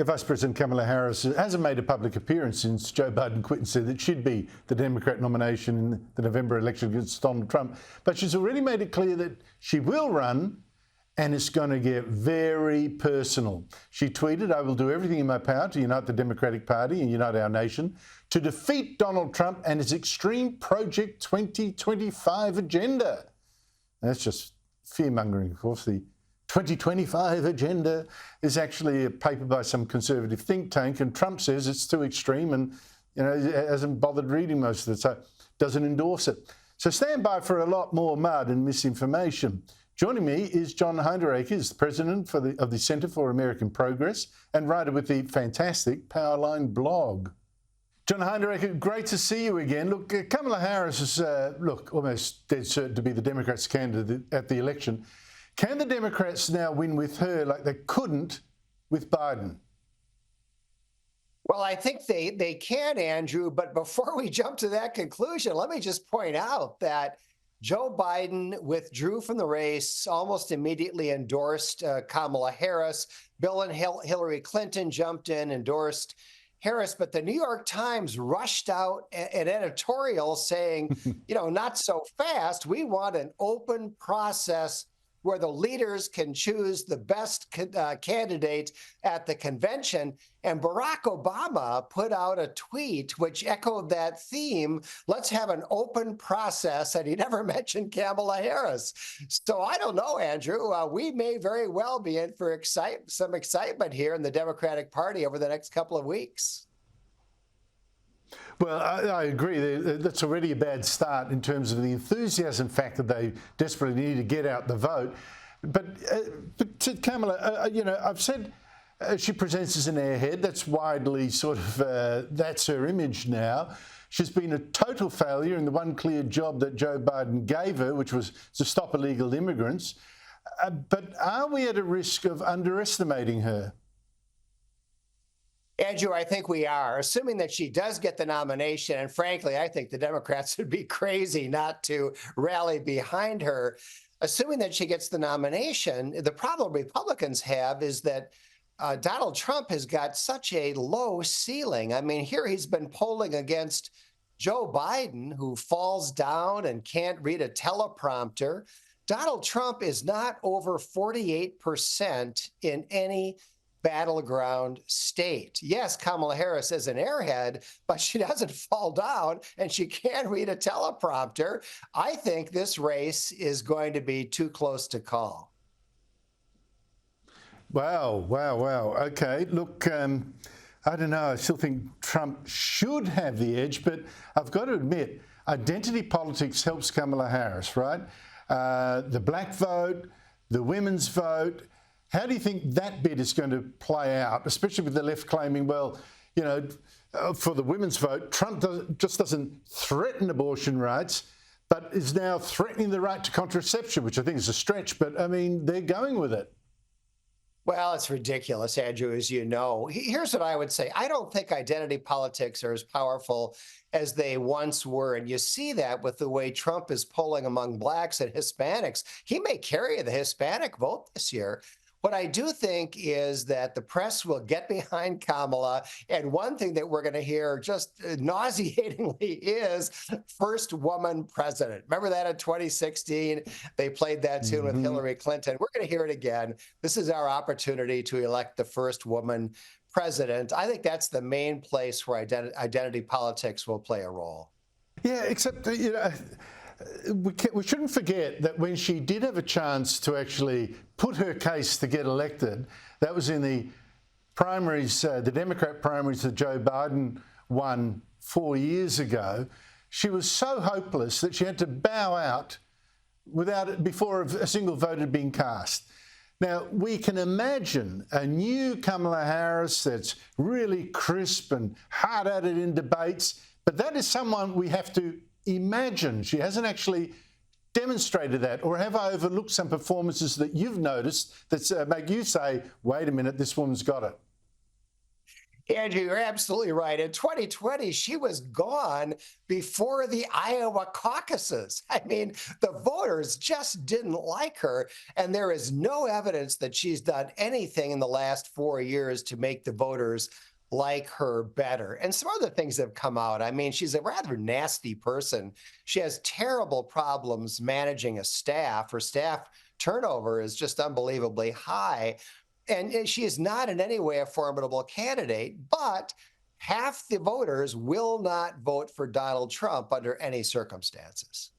Vice President Kamala Harris hasn't made a public appearance since Joe Biden quit and said that she'd be the Democrat nomination in the November election against Donald Trump. But she's already made it clear that she will run, and it's going to get very personal. She tweeted, "I will do everything in my power to unite the Democratic Party and unite our nation, to defeat Donald Trump and his extreme Project 2025 agenda." That's just fear-mongering, of course. The 2025 agenda is actually a paper by some conservative think tank, and Trump says it's too extreme and hasn't bothered reading most of it, so doesn't endorse it. So stand by for a lot more mud and misinformation. Joining me is John Hinderaker, is the president of the Centre for American Progress and writer with the fantastic Powerline blog. John Hinderaker, great to see you again. Look, Kamala Harris is, almost dead certain to be the Democrats' candidate at the election. Can the Democrats now win with her like they couldn't with Biden? Well, I think they can, Andrew. But before we jump to that conclusion, let me just point out that Joe Biden withdrew from the race, almost immediately endorsed Kamala Harris. Bill and Hillary Clinton jumped in, endorsed Harris, but the New York Times rushed out an editorial saying, not so fast. We want an open process where the leaders can choose the best candidate at the convention. And Barack Obama put out a tweet which echoed that theme. Let's have an open process. And he never mentioned Kamala Harris. So I don't know, Andrew. We may very well be in for some excitement here in the Democratic Party over the next couple of weeks. Well, I agree. That's already a bad start in terms of the enthusiasm factor they desperately need to get out the vote. But to Kamala, I've said she presents as an airhead. That's widely that's her image now. She's been a total failure in the one clear job that Joe Biden gave her, which was to stop illegal immigrants. But are we at a risk of underestimating her? Andrew, I think we are, assuming that she does get the nomination. And frankly, I think the Democrats would be crazy not to rally behind her. Assuming that she gets the nomination, the problem Republicans have is that Donald Trump has got such a low ceiling. I mean, here he's been polling against Joe Biden, who falls down and can't read a teleprompter. Donald Trump is not over 48% in any battleground state. Yes, Kamala Harris is an airhead, but she doesn't fall down and she can read a teleprompter. I think this race is going to be too close to call. Wow. Okay, look, I don't know. I still think Trump should have the edge, but I've got to admit, identity politics helps Kamala Harris, right? The black vote, the women's vote. How do you think that bit is going to play out, especially with the left claiming, well, for the women's vote, Trump just doesn't threaten abortion rights, but is now threatening the right to contraception, which I think is a stretch, but I mean, they're going with it. Well, it's ridiculous, Andrew, as you know. Here's what I would say. I don't think identity politics are as powerful as they once were. And you see that with the way Trump is polling among blacks and Hispanics. He may carry the Hispanic vote this year. What I do think is that the press will get behind Kamala. And one thing that we're going to hear just nauseatingly is first woman president. Remember that in 2016? They played that tune with Hillary Clinton. We're going to hear it again. This is our opportunity to elect the first woman president. I think that's the main place where identity politics will play a role. Yeah, except, we shouldn't forget that when she did have a chance to actually put her case to get elected, that was in the primaries, the Democrat primaries that Joe Biden won 4 years ago. She was so hopeless that she had to bow out before a single vote had been cast. Now, we can imagine a new Kamala Harris that's really crisp and hard at it in debates, but that is someone we have to imagine. She hasn't actually demonstrated that, or have I overlooked some performances that you've noticed that make you say, wait a minute, this woman's got it? Andrew, you're absolutely right. In 2020, she was gone before the Iowa caucuses. I mean, the voters just didn't like her. And there is no evidence that she's done anything in the last 4 years to make the voters like her better. And some other things have come out. I mean, she's a rather nasty person. She has terrible problems managing a staff. Her staff turnover is just unbelievably high. And she is not in any way a formidable candidate, but half the voters will not vote for Donald Trump under any circumstances.